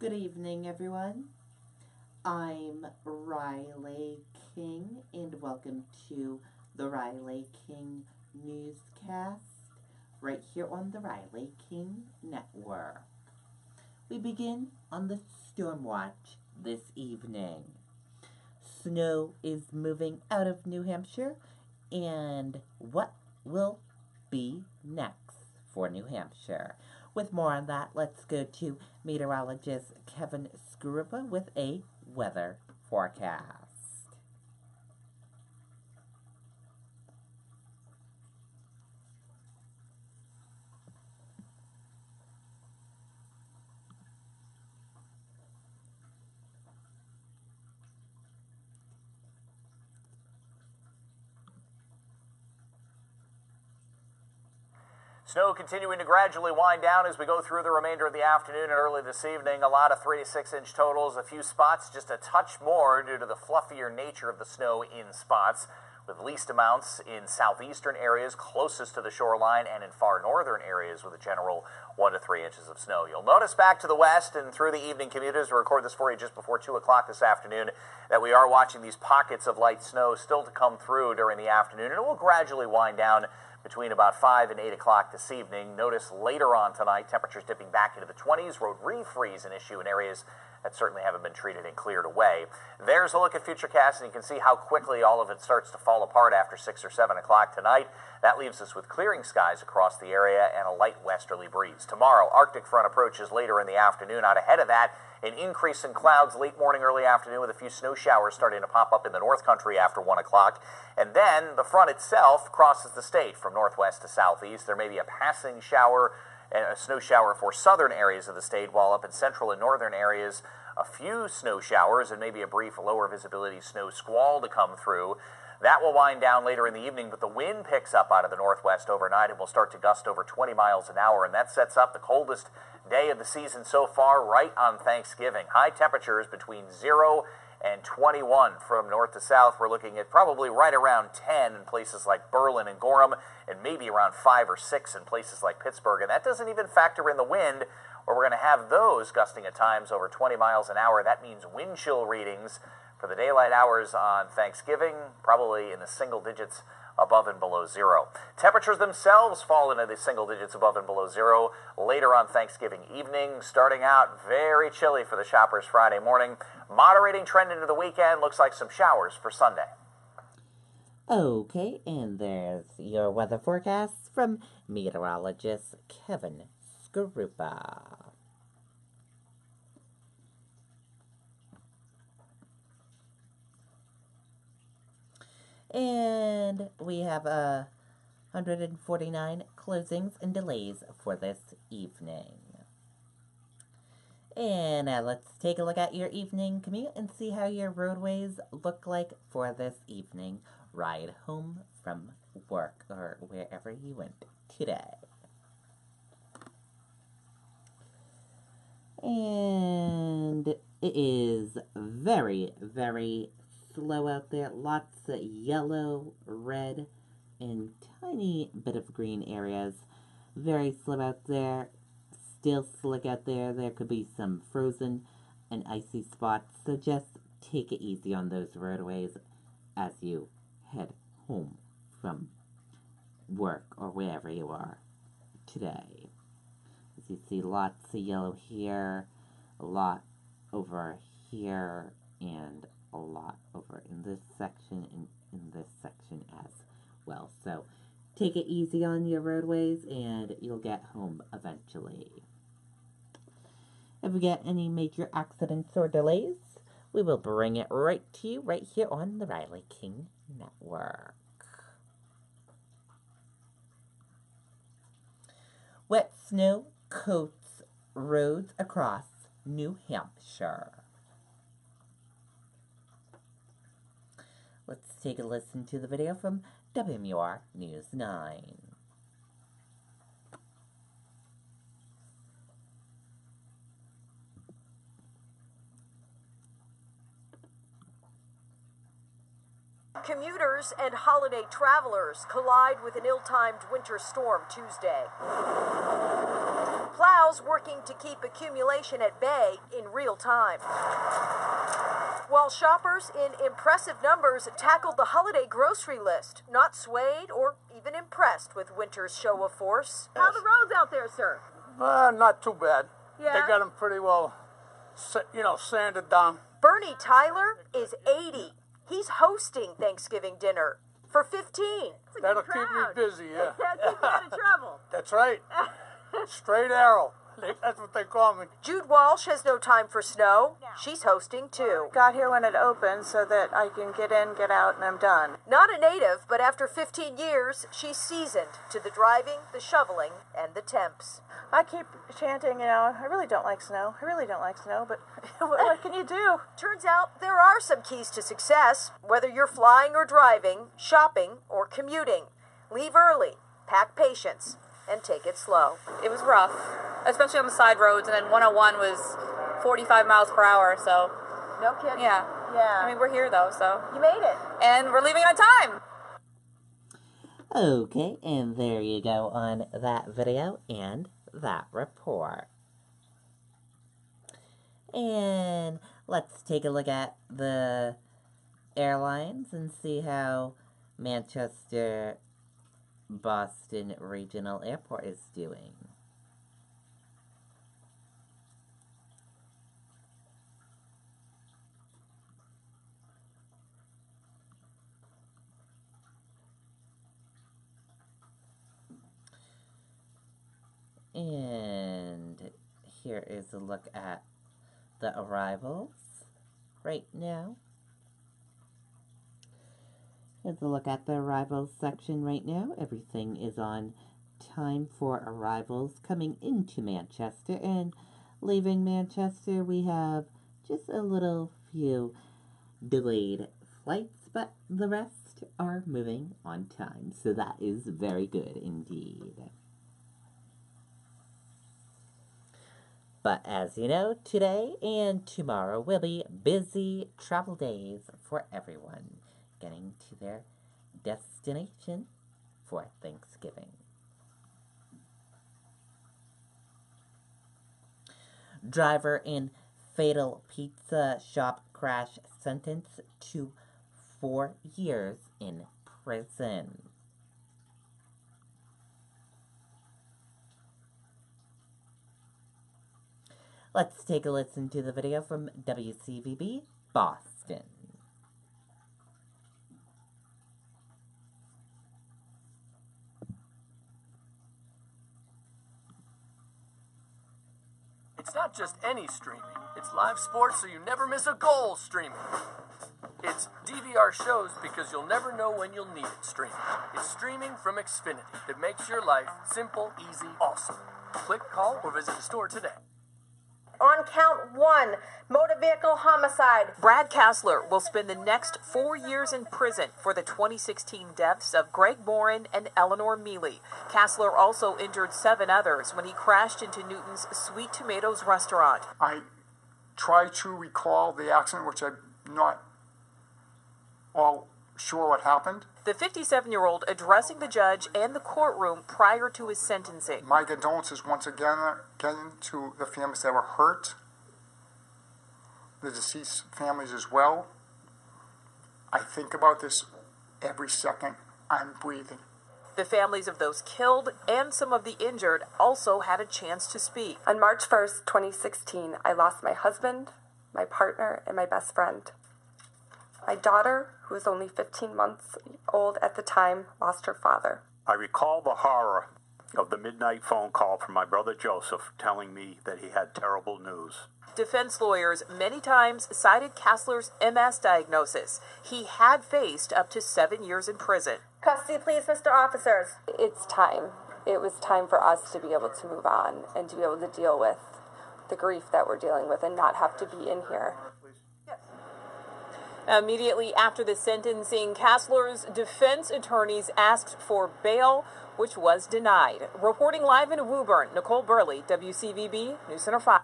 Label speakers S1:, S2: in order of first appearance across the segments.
S1: Good evening, everyone. I'm Riley King, and welcome to the Riley King Newscast, right here on the Riley King Network. We begin on the storm watch this evening. Snow is moving out of New Hampshire, and what will be next for New Hampshire? With more on that, let's go to meteorologist Kevin Skrupa with a weather forecast.
S2: Snow continuing to gradually wind down as we go through the remainder of the afternoon and early this evening. A lot of 3 to 6 inch totals. A few spots just a touch more due to the fluffier nature of the snow in spots, with least amounts in southeastern areas closest to the shoreline and in far northern areas with a general 1 to 3 inches of snow. You'll notice back to the west and through the evening commuters, we record this for you just before 2 o'clock this afternoon, that we are watching these pockets of light snow still to come through during the afternoon, and it will gradually wind down between about 5 and 8 o'clock this evening. Notice later on tonight, temperatures dipping back into the 20s. Road refreeze an issue in areas that certainly haven't been treated and cleared away. There's a look at Futurecast, and you can see how quickly all of it starts to fall apart after 6 or 7 o'clock tonight. That leaves us with clearing skies across the area and a light westerly breeze. Tomorrow, Arctic front approaches later in the afternoon. Out ahead of that, an increase in clouds late morning, early afternoon, with a few snow showers starting to pop up in the North Country after 1 o'clock. And then the front itself crosses the state from northwest to southeast. There may be a passing shower and a snow shower for southern areas of the state, while up in central and northern areas, a few snow showers and maybe a brief lower visibility snow squall to come through. That will wind down later in the evening, but the wind picks up out of the northwest overnight and will start to gust over 20 miles an hour, and that sets up the coldest day of the season so far right on Thanksgiving. High temperatures between 0 and 21 from north to south. We're looking at probably right around 10 in places like Berlin and Gorham, and maybe around 5 or 6 in places like Pittsburgh, and that doesn't even factor in the wind, where we're going to have those gusting at times over 20 miles an hour. That means wind chill readings for the daylight hours on Thanksgiving, probably in the single digits above and below zero. Temperatures themselves fall into the single digits above and below zero later on Thanksgiving evening, starting out very chilly for the shoppers Friday morning. Moderating trend into the weekend, looks like some showers for Sunday.
S1: Okay, and there's your weather forecast from meteorologist Kevin Skrupa. And we have 149 closings and delays for this evening. And now let's take a look at your evening commute and see how your roadways look like for this evening ride home from work or wherever you went today. And it is very, very slow out there. Lots of yellow, red, and tiny bit of green areas. Very slow out there. Still slick out there. There could be some frozen and icy spots. So just take it easy on those roadways as you head home from work or wherever you are today. As you see, lots of yellow here, a lot over here, and a lot over in this section and in this section as well. So take it easy on your roadways and you'll get home eventually. If we get any major accidents or delays, we will bring it right to you right here on the Riley King Network. Wet snow coats roads across New Hampshire. Let's take a listen to the video from WMUR News 9.
S3: Commuters and holiday travelers collide with an ill-timed winter storm Tuesday. plows working to keep accumulation at bay in real time. While shoppers in impressive numbers tackled the holiday grocery list, not swayed or even impressed with winter's show of force. How are the roads out there, sir?
S4: Not too bad.
S3: Yeah?
S4: They got them pretty well, sanded down.
S3: Bernie Tyler is 80. He's hosting Thanksgiving dinner for 15.
S4: That'll keep me busy, yeah.
S3: Keep you out of trouble.
S4: That's right. Straight arrow. That's what they call me.
S3: Jude Walsh has no time for snow. She's hosting too.
S5: Got here when it opened so that I can get in, get out, and I'm done.
S3: Not a native, but after 15 years, she's seasoned to the driving, the shoveling, and the temps.
S5: I keep chanting, I really don't like snow. I really don't like snow, but what can you do?
S3: Turns out there are some keys to success, whether you're flying or driving, shopping or commuting. Leave early, pack patience, and take it slow.
S6: It was rough, especially on the side roads, and then 101 was 45 miles per hour, so.
S3: No kidding.
S6: Yeah.
S3: Yeah.
S6: I mean, we're here, though, so.
S3: You made it.
S6: And we're leaving on time.
S1: Okay, and there you go on that video and that report. And let's take a look at the airlines and see how Manchester Boston Regional Airport is doing. And here is a look at the arrivals right now. Here's a look at the arrivals section right now. Everything is on time for arrivals coming into Manchester, and leaving Manchester we have just a little few delayed flights, but the rest are moving on time, so that is very good indeed. But as you know, today and tomorrow will be busy travel days for everyone getting to their destination for Thanksgiving. Driver in fatal pizza shop crash sentenced to 4 years in prison. Let's take a listen to the video from WCVB Boston.
S7: It's not just any streaming. It's live sports so you never miss a goal streaming. It's DVR shows because you'll never know when you'll need it streaming. It's streaming from Xfinity that makes your life simple, easy, awesome. Click, call, or visit a store today.
S3: On count 1, motor vehicle homicide.
S5: Brad Kassler will spend the next 4 years in prison for the 2016 deaths of Greg Morin and Eleanor Mealy. Kassler also injured 7 others when he crashed into Newton's Sweet Tomatoes restaurant.
S8: I try to recall the accident, which I'm not all sure what happened.
S5: The 57-year-old addressing the judge and the courtroom prior to his sentencing.
S8: My condolences once again to the families that were hurt, the deceased families as well. I think about this every second I'm breathing.
S5: The families of those killed and some of the injured also had a chance to speak.
S9: On March 1st, 2016, I lost my husband, my partner, and my best friend. My daughter, who was only 15 months old at the time, lost her father.
S10: I recall the horror of the midnight phone call from my brother Joseph telling me that he had terrible news.
S5: Defense lawyers many times cited Kassler's MS diagnosis. He had faced up to 7 years in prison.
S3: Custody, please, Mr. Officers.
S9: It's time. It was time for us to be able to move on and to be able to deal with the grief that we're dealing with and not have to be in here.
S5: Immediately after the sentencing, Kassler's defense attorneys asked for bail, which was denied. Reporting live in Woburn, Nicole Burley, WCVB News Center 5.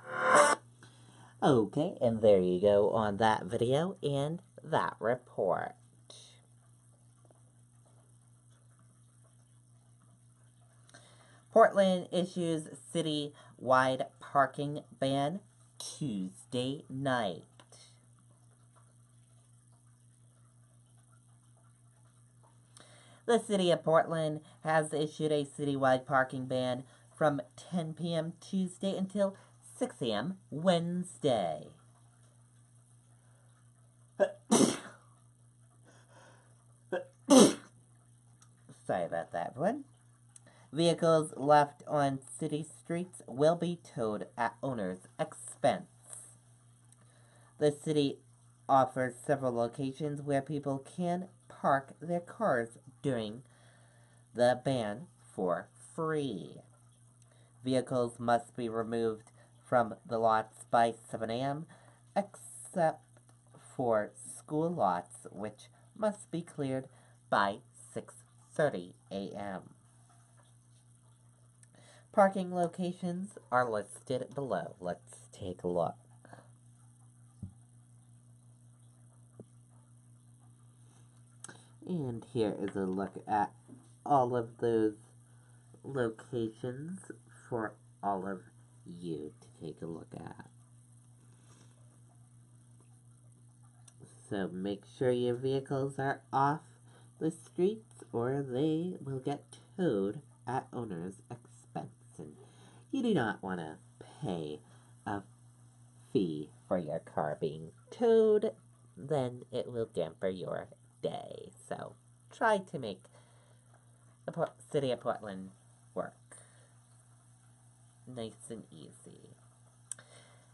S1: Okay, and there you go on that video and that report. Portland issues city city-wide parking ban Tuesday night. The City of Portland has issued a citywide parking ban from 10 p.m. Tuesday until 6 a.m. Wednesday. Sorry about that, everyone. Vehicles left on city streets will be towed at owner's expense. The city offers several locations where people can park their cars during the ban for free. Vehicles must be removed from the lots by 7 a.m., except for school lots, which must be cleared by 6:30 a.m. Parking locations are listed below. Let's take a look. And here is a look at all of those locations for all of you to take a look at. So make sure your vehicles are off the streets or they will get towed at owner's expense. And you do not want to pay a fee for your car being towed, then it will damper your day. So try to make the City of Portland work nice and easy.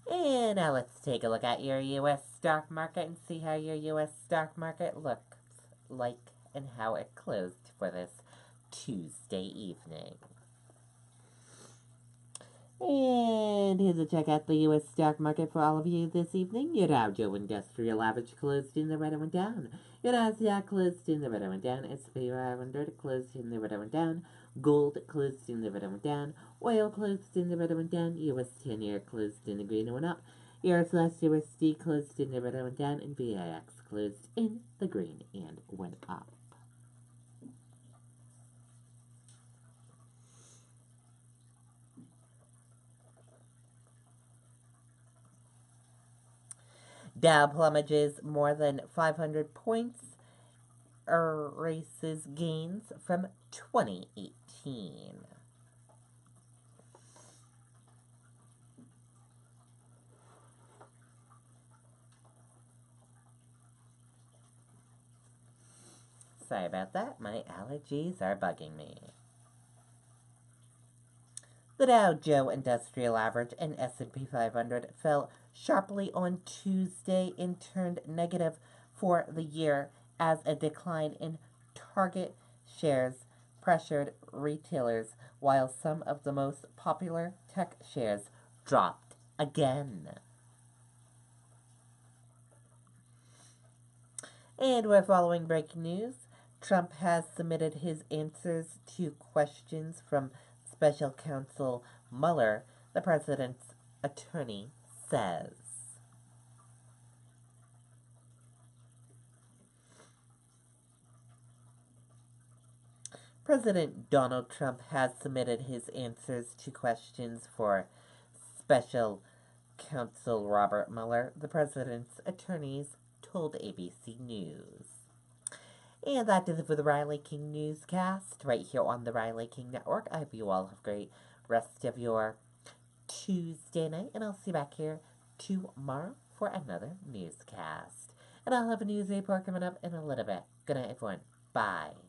S1: And now let's take a look at your U.S. stock market and see how your U.S. stock market looks like and how it closed for this Tuesday evening. And here's a check out the U.S. stock market for all of you this evening. Your Dow Jones Industrial Average closed in the red and went down. Your Nasdaq closed in the red and went down. S&P 500 closed in the red and went down. Gold closed in the red and went down. Oil closed in the red and went down. U.S. 10-year closed in the green and went up. Euro/USD closed in the red and went down. And VIX closed in the green and went up. Dow plummages more than 500 points, erases gains from 2018. Sorry about that, my allergies are bugging me. The Dow Jones Industrial Average and S&P 500 fell sharply on Tuesday and turned negative for the year as a decline in Target shares pressured retailers, while some of the most popular tech shares dropped again. And we're following breaking news. Trump has submitted his answers to questions from Special Counsel Mueller, the president's attorney says. President Donald Trump has submitted his answers to questions for Special Counsel Robert Mueller, the president's attorneys told ABC News. And that does it for the Riley King Newscast, right here on the Riley King Network. I hope you all have a great rest of your Tuesday night, and I'll see you back here tomorrow for another newscast. And I'll have a news report coming up in a little bit. Good night, everyone. Bye.